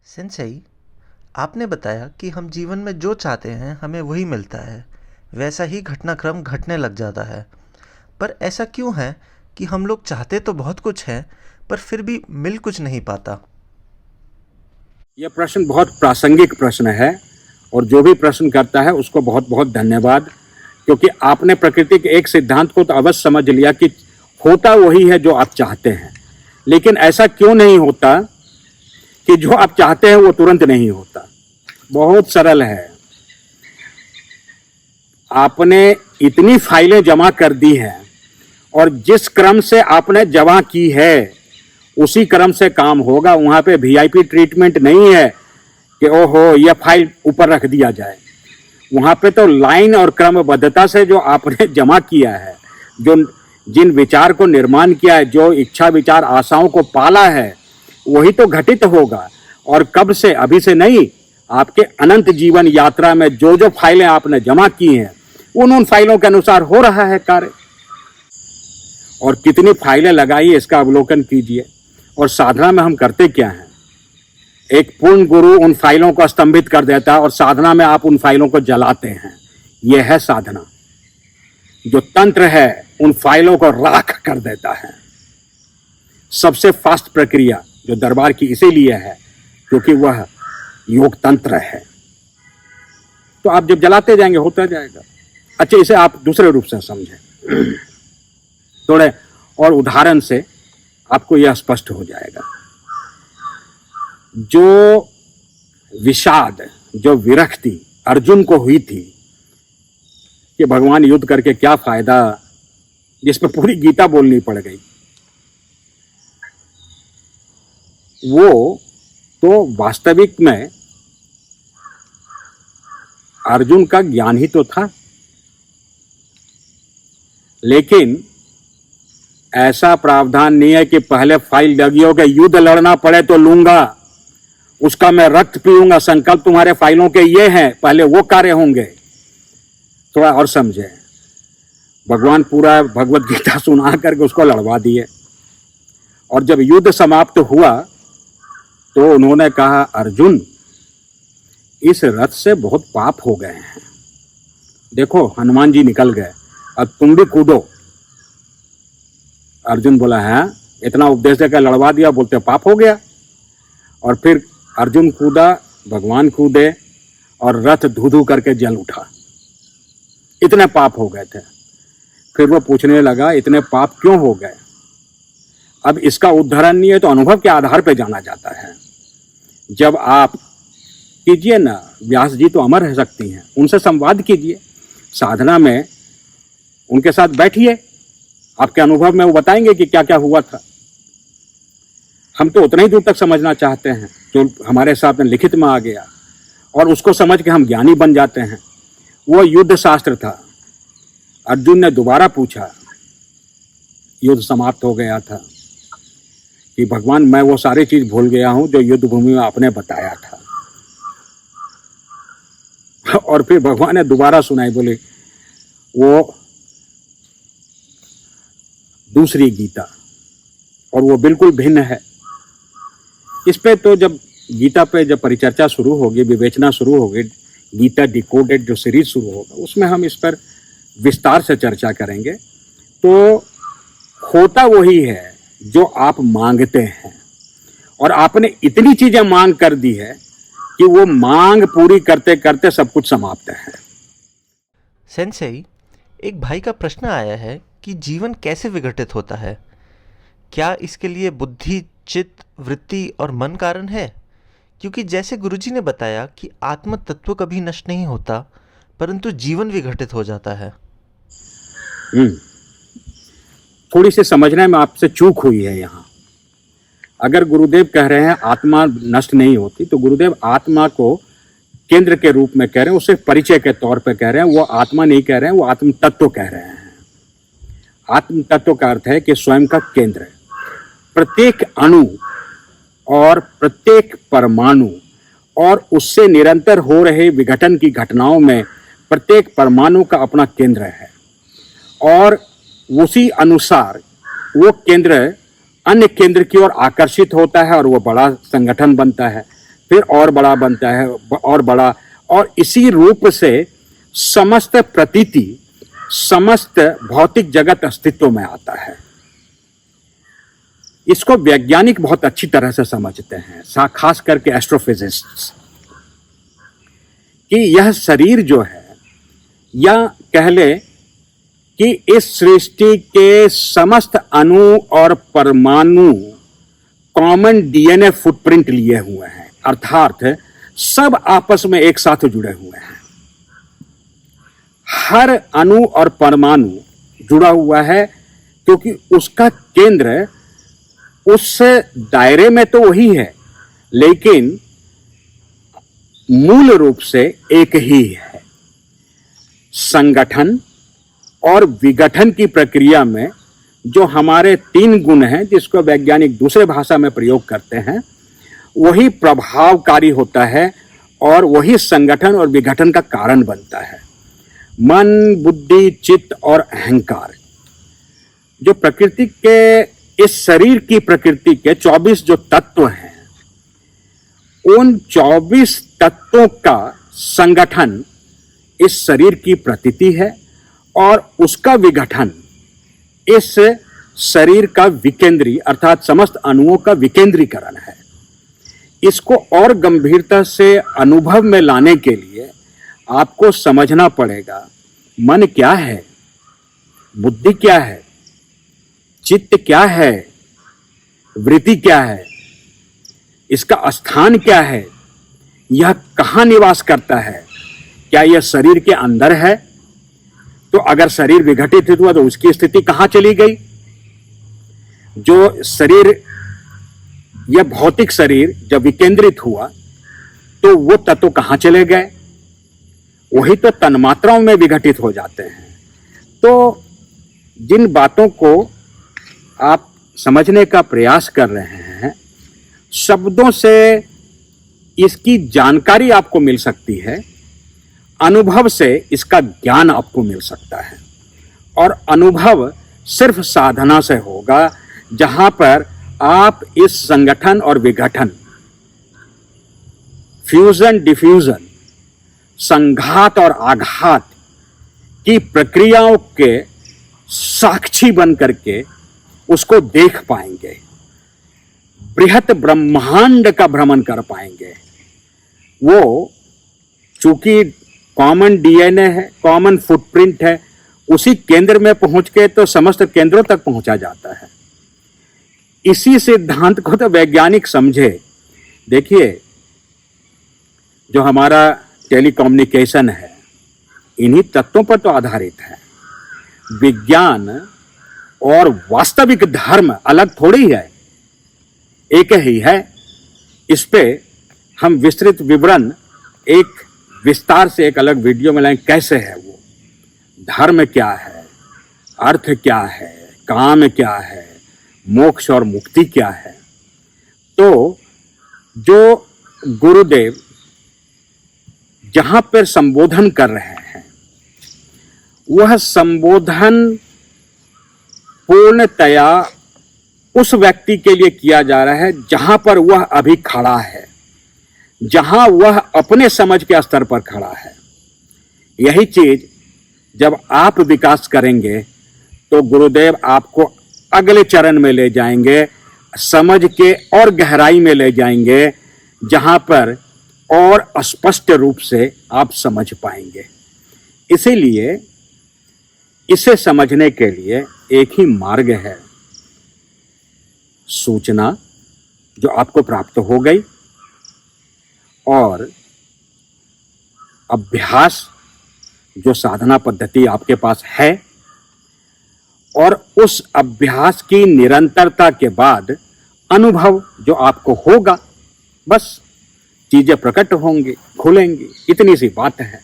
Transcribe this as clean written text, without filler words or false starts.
Sensei, आपने बताया कि हम जीवन में जो चाहते हैं हमें वही मिलता है। वैसा ही घटनाक्रम घटने लग जाता है। पर ऐसा क्यों है कि हम लोग चाहते तो बहुत कुछ हैं पर फिर भी मिल कुछ नहीं पाता? यह प्रश्न बहुत प्रासंगिक प्रश्न है और जो भी प्रश्न करता है उसको बहुत बहुत धन्यवाद, क्योंकि आपने प्रकृति के एक सिद्धांत को तो अवश्य समझ लिया कि होता वही है जो आप चाहते हैं। लेकिन ऐसा क्यों नहीं होता कि जो आप चाहते हैं वो तुरंत नहीं होता? बहुत सरल है। आपने इतनी फाइलें जमा कर दी हैं और जिस क्रम से आपने जमा की है उसी क्रम से काम होगा। वहां पे वीआईपी ट्रीटमेंट नहीं है कि ओहो यह फाइल ऊपर रख दिया जाए। वहां पे तो लाइन और क्रमबद्धता से जो आपने जमा किया है, जो जिन विचार को निर्माण किया है, जो इच्छा विचार आशाओं को पाला है, वही तो घटित होगा। और कब से? अभी से नहीं। आपके अनंत जीवन यात्रा में जो जो फाइलें आपने जमा की हैं उन फाइलों के अनुसार हो रहा है कार्य। और कितनी फाइलें लगाई इसका अवलोकन कीजिए। और साधना में हम करते क्या हैं? एक पूर्ण गुरु उन फाइलों को स्तंभित कर देता है और साधना में आप उन फाइलों को जलाते हैं। यह है साधना। जो तंत्र है उन फाइलों को राख कर देता है। सबसे फास्ट प्रक्रिया जो दरबार की इसीलिए है क्योंकि वह योग तंत्र है। तो आप जब जलाते जाएंगे होता जाएगा। अच्छा, इसे आप दूसरे रूप से समझें। थोड़े और उदाहरण से आपको यह स्पष्ट हो जाएगा। जो विषाद, जो विरक्ति अर्जुन को हुई थी कि भगवान युद्ध करके क्या फायदा, जिस पर पूरी गीता बोलनी पड़ गई, वो तो वास्तविक में अर्जुन का ज्ञान ही तो था। लेकिन ऐसा प्रावधान नहीं है कि पहले फाइल लगी हो कि युद्ध लड़ना पड़े तो लूंगा, उसका मैं रक्त पीऊंगा, संकल्प तुम्हारे फाइलों के ये हैं, पहले वो कार्य होंगे। थोड़ा और समझे। भगवान पूरा भगवत गीता सुना करके उसको लड़वा दिए और जब युद्ध समाप्त हुआ तो उन्होंने कहा, अर्जुन इस रथ से बहुत पाप हो गए हैं, देखो हनुमान जी निकल गए, अब तुम भी कूदो। अर्जुन बोला, है इतना उपदेश देकर लड़वा दिया, बोलते पाप हो गया। और फिर अर्जुन कूदा, भगवान कूदे और रथ धू धू करके जल उठा। इतने पाप हो गए थे। फिर वो पूछने लगा, इतने पाप क्यों हो गए? अब इसका उदाहरण नहीं है तो अनुभव के आधार पर जाना जाता है। जब आप कीजिए ना, व्यास जी तो अमर रह सकती हैं, उनसे संवाद कीजिए। साधना में उनके साथ बैठिए, आपके अनुभव में वो बताएंगे कि क्या क्या हुआ था। हम तो उतना ही दूर तक समझना चाहते हैं जो हमारे साथ में लिखित में आ गया और उसको समझ के हम ज्ञानी बन जाते हैं। वो युद्ध शास्त्र था। अर्जुन ने दोबारा पूछा, युद्ध समाप्त हो गया था, कि भगवान मैं वो सारी चीज भूल गया हूं जो युद्ध भूमि में आपने बताया था। और फिर भगवान ने दोबारा सुनाई, बोले वो दूसरी गीता और वो बिल्कुल भिन्न है। इस पे तो जब गीता पे जब परिचर्चा शुरू होगी, विवेचना शुरू होगी, गीता डिकोडेड जो सीरीज शुरू होगा, उसमें हम इस पर विस्तार से चर्चा करेंगे। तो होता वही है जो आप मांगते हैं और आपने इतनी चीजें मांग कर दी है कि वो मांग पूरी करते करते सब कुछ समाप्त है। सेंसेई, एक भाई का प्रश्न आया है कि जीवन कैसे विघटित होता है? क्या इसके लिए बुद्धि, चित्त, वृत्ति और मन कारण है? क्योंकि जैसे गुरुजी ने बताया कि आत्म तत्व कभी नष्ट नहीं होता परंतु जीवन विघटित हो जाता है। थोड़ी सी समझने में आपसे चूक हुई है यहाँ। अगर गुरुदेव कह रहे हैं आत्मा नष्ट नहीं होती, तो गुरुदेव आत्मा को केंद्र के रूप में कह रहे हैं, उसे परिचय के तौर पे कह रहे हैं। वो आत्मा नहीं कह रहे हैं, वो आत्म तत्व कह रहे हैं। आत्म तत्व का अर्थ है कि स्वयं का केंद्र। प्रत्येक अणु और प्रत्येक परमाणु और उससे निरंतर हो रहे विघटन की घटनाओं में प्रत्येक परमाणु का अपना केंद्र है और उसी अनुसार वो केंद्र अन्य केंद्र की ओर आकर्षित होता है और वो बड़ा संगठन बनता है। फिर और बड़ा बनता है, और बड़ा, और इसी रूप से समस्त प्रतीति, समस्त भौतिक जगत अस्तित्व में आता है। इसको वैज्ञानिक बहुत अच्छी तरह से समझते हैं, खास करके एस्ट्रोफिजिस्ट्स, कि यह शरीर जो है, या कह ले कि इस सृष्टि के समस्त अणु और परमाणु कॉमन डीएनए फुटप्रिंट लिए हुए हैं, अर्थात सब आपस में एक साथ जुड़े हुए हैं। हर अणु और परमाणु जुड़ा हुआ है, क्योंकि उसका केंद्र उस दायरे में तो वही है, लेकिन मूल रूप से एक ही है। संगठन और विघटन की प्रक्रिया में जो हमारे 3 गुण हैं, जिसको वैज्ञानिक दूसरे भाषा में प्रयोग करते हैं, वही प्रभावकारी होता है और वही संगठन और विघटन का कारण बनता है। मन, बुद्धि, चित्त और अहंकार, जो प्रकृति के, इस शरीर की प्रकृति के 24 जो तत्व हैं, उन 24 तत्वों का संगठन इस शरीर की प्रतीति है, और उसका विघटन इस शरीर का विकेंद्री, अर्थात समस्त अणुओं का विकेंद्रीकरण है। इसको और गंभीरता से अनुभव में लाने के लिए आपको समझना पड़ेगा, मन क्या है, बुद्धि क्या है, चित्त क्या है, वृत्ति क्या है, इसका स्थान क्या है, यह कहाँ निवास करता है, क्या यह शरीर के अंदर है? तो अगर शरीर विघटित हुआ तो उसकी स्थिति कहाँ चली गई? जो शरीर, यह भौतिक शरीर जब विकेंद्रित हुआ तो वो तत्व कहाँ चले गए? वही तो तन्मात्राओं में विघटित हो जाते हैं। तो जिन बातों को आप समझने का प्रयास कर रहे हैं, शब्दों से इसकी जानकारी आपको मिल सकती है, अनुभव से इसका ज्ञान आपको मिल सकता है, और अनुभव सिर्फ साधना से होगा, जहां पर आप इस संगठन और विघटन, फ्यूजन डिफ्यूजन, संघात और आघात की प्रक्रियाओं के साक्षी बन करके उसको देख पाएंगे, बृहत ब्रह्मांड का भ्रमण कर पाएंगे। वो चूंकि कॉमन डीएनए है, कॉमन फुटप्रिंट है, उसी केंद्र में पहुंच के तो समस्त केंद्रों तक पहुंचा जाता है। इसी सिद्धांत को तो वैज्ञानिक समझे। देखिए, जो हमारा टेलीकम्युनिकेशन है, इन्हीं तत्वों पर तो आधारित है। विज्ञान और वास्तविक धर्म अलग थोड़ी है, एक ही है। इस पे हम विस्तृत विवरण एक विस्तार से एक अलग वीडियो में लाएंगे, कैसे है वो, धर्म क्या है, अर्थ क्या है, काम क्या है, मोक्ष और मुक्ति क्या है। तो जो गुरुदेव जहां पर संबोधन कर रहे हैं, वह संबोधन पूर्णतया उस व्यक्ति के लिए किया जा रहा है जहां पर वह अभी खड़ा है, जहां वह अपने समझ के स्तर पर खड़ा है। यही चीज जब आप विकास करेंगे तो गुरुदेव आपको अगले चरण में ले जाएंगे, समझ के और गहराई में ले जाएंगे, जहां पर और स्पष्ट रूप से आप समझ पाएंगे। इसीलिए इसे समझने के लिए एक ही मार्ग है, सूचना जो आपको प्राप्त हो गई और अभ्यास जो साधना पद्धति आपके पास है, और उस अभ्यास की निरंतरता के बाद अनुभव जो आपको होगा, बस चीजें प्रकट होंगी, खुलेंगी। इतनी सी बात है।